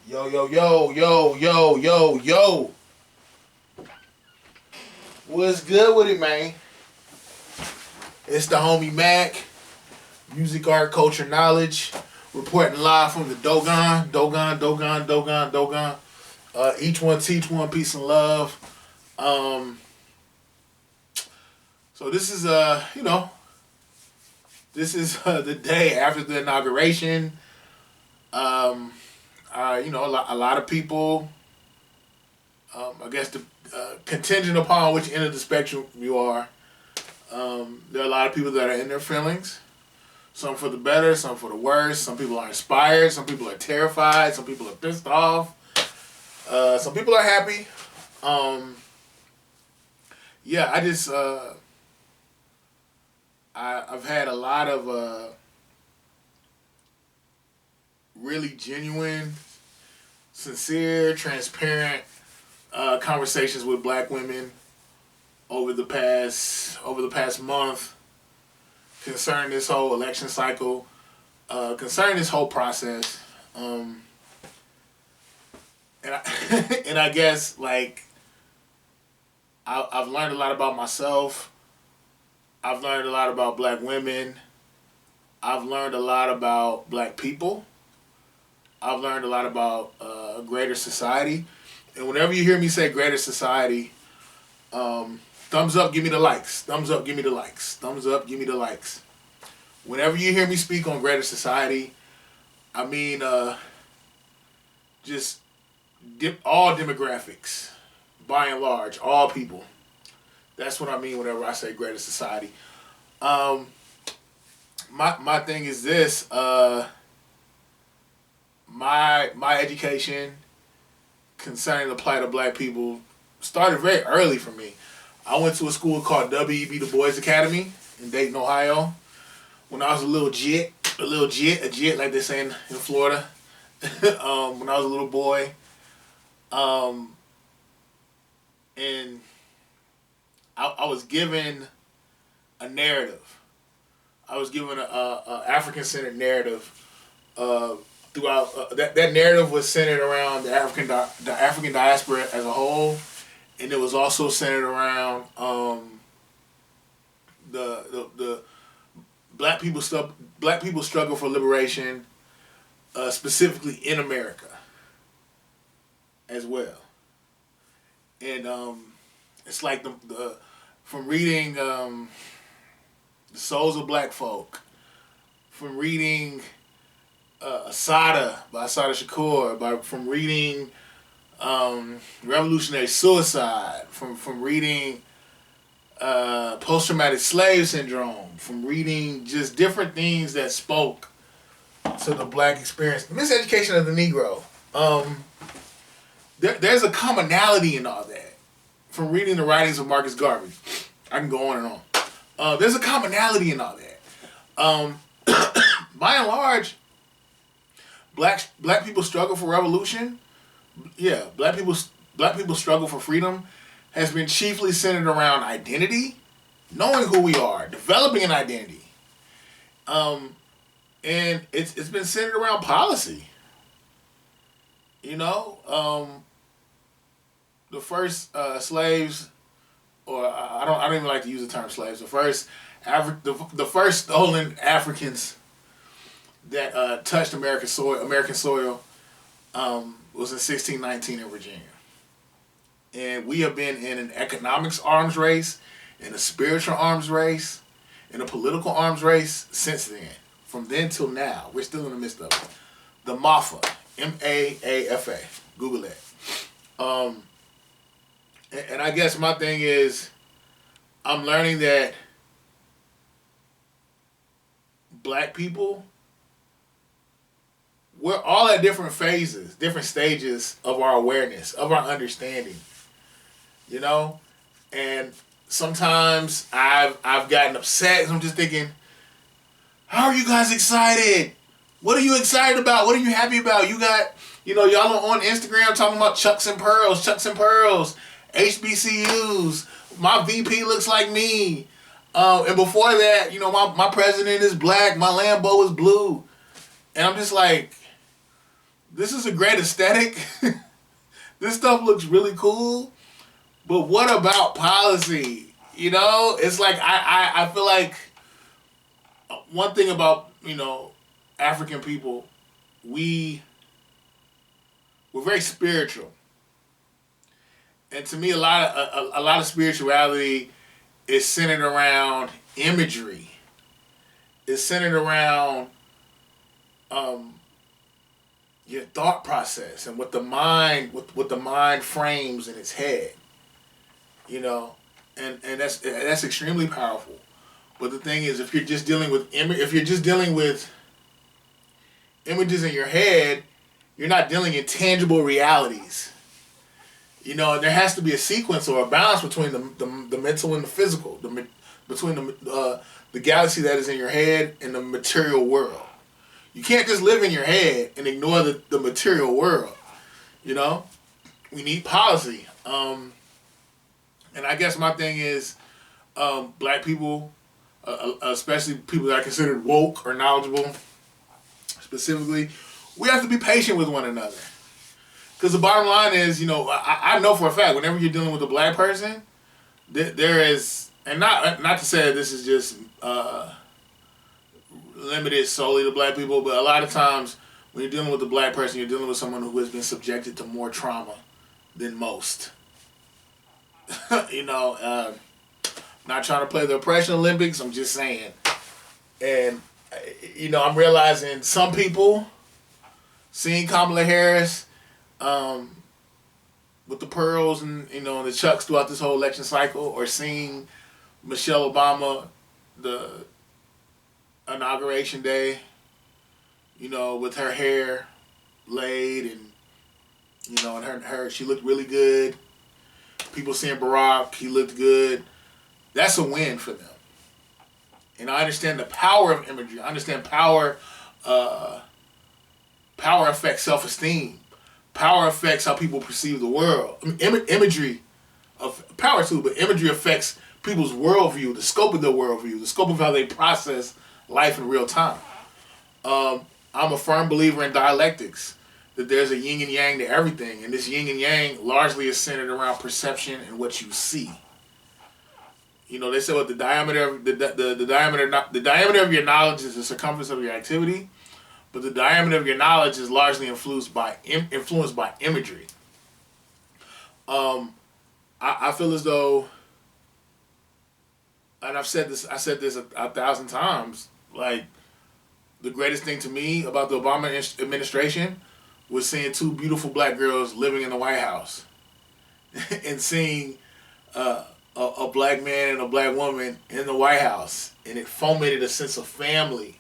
Yo, yo, yo, yo, yo, yo, yo. What's good with it, man? It's the homie Mac, music, art, culture, knowledge, reporting live from the Dogon. Each one teach one, peace and love. Um, so this is the day after the inauguration. A lot of people. I guess contingent upon which end of the spectrum you are. There are a lot of people that are in their feelings. Some for the better, some for the worse. Some people are inspired. Some people are terrified. Some people are pissed off. Some people are happy. Yeah, I've had a lot of really genuine, sincere, transparent conversations with black women over the past month concerning this whole election cycle, concerning this whole process, and I, and I guess like I've learned a lot about myself. I've learned a lot about black women. I've learned a lot about black people. I've learned a lot about greater society. And whenever you hear me say greater society, thumbs up, give me the likes. Thumbs up, give me the likes. Thumbs up, give me the likes. Whenever you hear me speak on greater society, I mean just all demographics, by and large, all people. That's what I mean whenever I say greater society. My thing is this. My education concerning the plight of black people started very early for me. I went to a school called W.E.B. Du Bois Academy in Dayton, Ohio. When I was a jit like they say in Florida. When I was a little boy, and I was given a narrative. I was given a African-centered narrative. Throughout that narrative was centered around the African diaspora as a whole, and it was also centered around the black people struggle for liberation, specifically in America as well. And it's like the from reading The Souls of Black Folk, from reading Asada by Asada Shakur, from reading Revolutionary Suicide, from reading Post-Traumatic Slave Syndrome, from reading just different things that spoke to the black experience. Miseducation of the Negro. There's a commonality in all that. From reading the writings of Marcus Garvey, I can go on and on. There's a commonality in all that. By and large, Black people struggle for revolution. Yeah, black people struggle for freedom has been chiefly centered around identity, knowing who we are, developing an identity. And it's been centered around policy. You know, the first slaves, or I don't even like to use the term slaves. The first stolen Africans that touched American soil, was in 1619 in Virginia. And we have been in an economics arms race, in a spiritual arms race, in a political arms race since then. From then till now, we're still in the midst of it. The MAFA, MAAFA, Google that. And I guess my thing is, I'm learning that black people, we're all at different phases, different stages of our awareness, of our understanding. You know? And sometimes I've gotten upset because I'm just thinking, how are you guys excited? What are you excited about? What are you happy about? You got, y'all are on Instagram talking about Chucks and Pearls, HBCUs. My VP looks like me. And before that, my president is black. My Lambo is blue. And I'm just like, this is a great aesthetic. This stuff looks really cool. But what about policy? You know, it's like I feel like one thing about, African people, we we're very spiritual. And to me, a lot of spirituality is centered around imagery. It's centered around um, your thought process and what the mind frames in its head. You know, and that's extremely powerful. But the thing is, if you're just dealing with images in your head, you're not dealing in tangible realities. You know, and there has to be a sequence or a balance between the mental and the physical, between the galaxy that is in your head and the material world. You can't just live in your head and ignore the material world. You know, we need policy. And I guess my thing is, black people, especially people that are considered woke or knowledgeable, specifically, we have to be patient with one another. Because the bottom line is, I know for a fact, whenever you're dealing with a black person, there is, and not to say that this is just limited solely to black people, but a lot of times when you're dealing with a black person, you're dealing with someone who has been subjected to more trauma than most. Not trying to play the oppression Olympics, I'm just saying. And, I'm realizing some people, seeing Kamala Harris, with the pearls and the chucks throughout this whole election cycle, or seeing Michelle Obama the inauguration day, with her hair laid and her she looked really good. People seeing Barack, he looked good. That's a win for them. And I understand the power of imagery. I understand power. Power affects self-esteem. Power affects how people perceive the world. Imagery of power too, but imagery affects people's worldview, the scope of their worldview, the scope of how they process life in real time. I'm a firm believer in dialectics, that there's a yin and yang to everything, and this yin and yang largely is centered around perception and what you see. They say what the diameter of the diameter of your knowledge is the circumference of your activity, but the diameter of your knowledge is largely influenced by imagery. I feel as though, and I said this a thousand times, like, the greatest thing to me about the Obama administration was seeing two beautiful black girls living in the White House and seeing a black man and a black woman in the White House, and it fomented a sense of family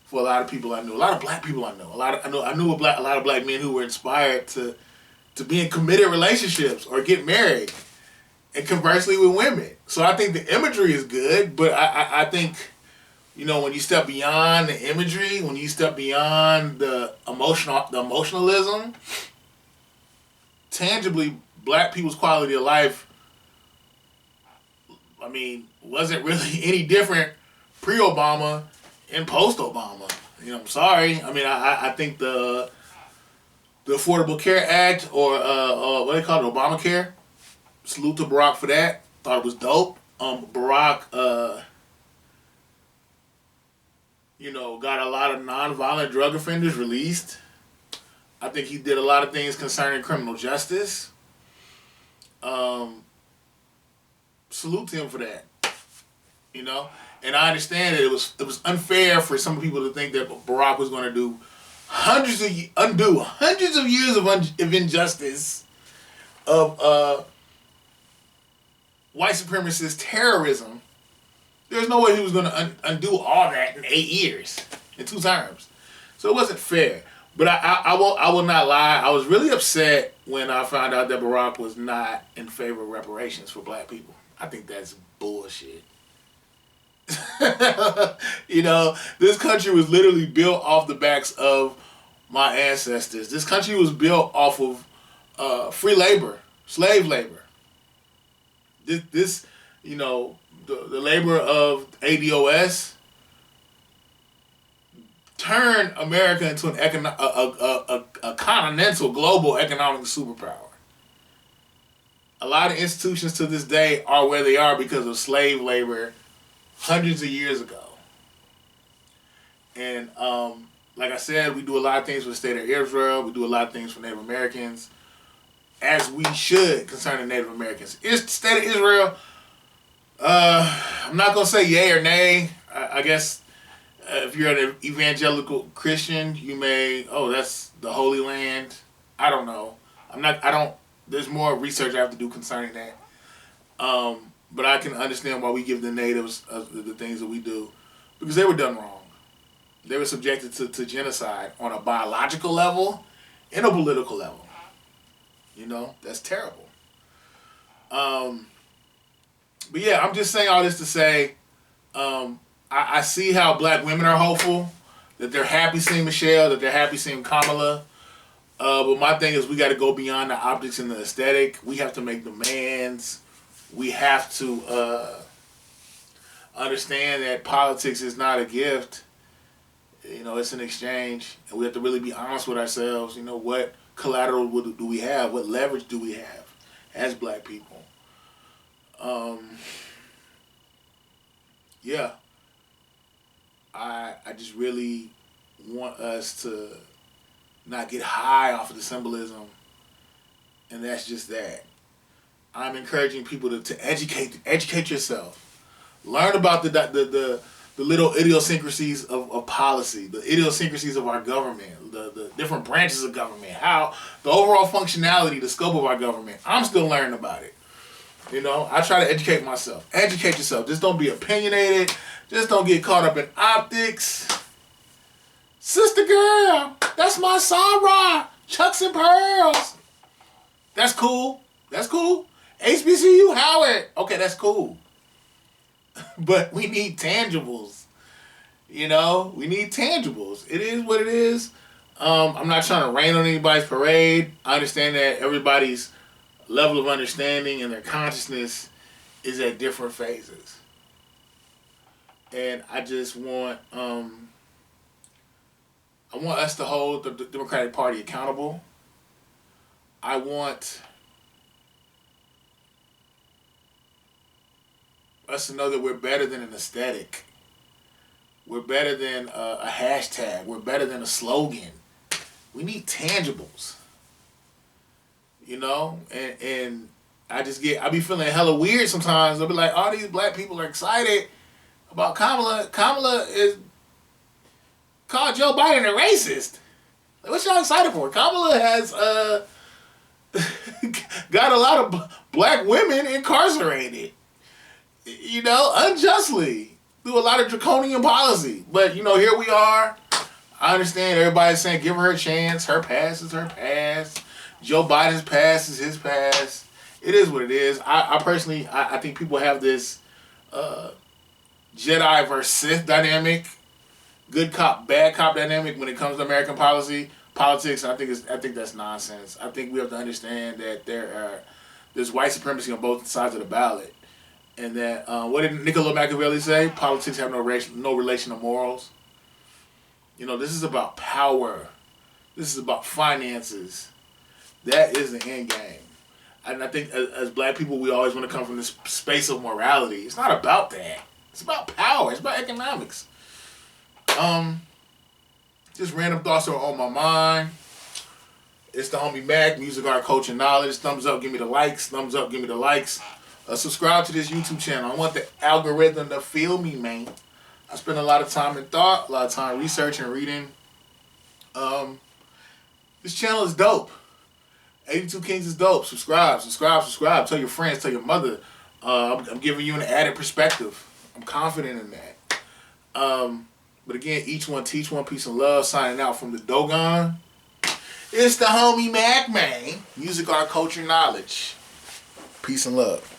for a lot of people I knew, a lot of black people I know. I knew a lot of black men who were inspired to be in committed relationships or get married, and conversely with women. So I think the imagery is good, but I think, when you step beyond the imagery, when you step beyond the emotionalism, tangibly, black people's quality of life, wasn't really any different pre-Obama and post-Obama. I'm sorry. I think the Affordable Care Act, or what they call it, Obamacare, salute to Barack for that. Thought it was dope. Barack, got a lot of non-violent drug offenders released. I think he did a lot of things concerning criminal justice. Salute to him for that. And I understand that it was unfair for some people to think that Barack was going to undo hundreds of years of injustice, of white supremacist terrorism. There's no way he was going to undo all that in 8 years, in 2 terms. So it wasn't fair. But I will not lie. I was really upset when I found out that Barack was not in favor of reparations for black people. I think that's bullshit. This country was literally built off the backs of my ancestors. This country was built off of free labor, slave labor. The labor of ADOS turned America into a continental global economic superpower. A lot of institutions to this day are where they are because of slave labor hundreds of years ago. And like I said, we do a lot of things for the state of Israel. We do a lot of things for Native Americans, as we should concerning Native Americans. Is the state of Israel, I'm not going to say yay or nay. I guess if you're an evangelical Christian, you may, that's the Holy Land. I don't know. There's more research I have to do concerning that. But I can understand why we give the natives the things that we do, because they were done wrong. They were subjected to genocide on a biological level and a political level. That's terrible. But yeah, I'm just saying all this to say, I see how black women are hopeful, that they're happy seeing Michelle, that they're happy seeing Kamala. But my thing is, we got to go beyond the optics and the aesthetic. We have to make demands. We have to understand that politics is not a gift. It's an exchange. And we have to really be honest with ourselves. What collateral do we have? What leverage do we have as black people? Yeah. I just really want us to not get high off of the symbolism, and that's just that. I'm encouraging people to educate yourself, learn about the little idiosyncrasies of policy, the idiosyncrasies of our government, the different branches of government, how the overall functionality, the scope of our government. I'm still learning about it. I try to educate myself. Educate yourself. Just don't be opinionated. Just don't get caught up in optics. Sister girl, that's my Sarah. Chucks and pearls. That's cool. That's cool. HBCU Howard. Okay, that's cool. But we need tangibles. We need tangibles. It is what it is. I'm not trying to rain on anybody's parade. I understand that everybody's level of understanding and their consciousness is at different phases. And I just want us to hold the Democratic Party accountable. I want us to know that we're better than an aesthetic. We're better than a hashtag. We're better than a slogan. We need tangibles. And I be feeling hella weird sometimes. I'll be like, all these black people are excited about Kamala. Kamala is called Joe Biden a racist. Like, what y'all excited for? Kamala has got a lot of black women incarcerated, unjustly through a lot of draconian policy. But, here we are. I understand everybody's saying give her a chance. Her past is her past. Joe Biden's past is his past. It is what it is. I personally think people have this Jedi versus Sith dynamic, good cop, bad cop dynamic when it comes to American politics. I think that's nonsense. I think we have to understand that there's white supremacy on both sides of the ballot, and that what did Niccolo Machiavelli say? Politics have no relation to morals. This is about power. This is about finances. That is the end game. And I think as black people, we always want to come from this space of morality. It's not about that. It's about power. It's about economics. Just random thoughts are on my mind. It's the homie MACK, music, art, culture, knowledge. Thumbs up, give me the likes. Thumbs up, give me the likes. Subscribe to this YouTube channel. I want the algorithm to feel me, man. I spend a lot of time in thought, a lot of time researching, reading. This channel is dope. 82 Kings is dope. Subscribe. Tell your friends, tell your mother. I'm giving you an added perspective. I'm confident in that. But again, each one teach one, peace and love. Signing out from the Dogon. It's the homie MACK, man. Music, art, culture, knowledge. Peace and love.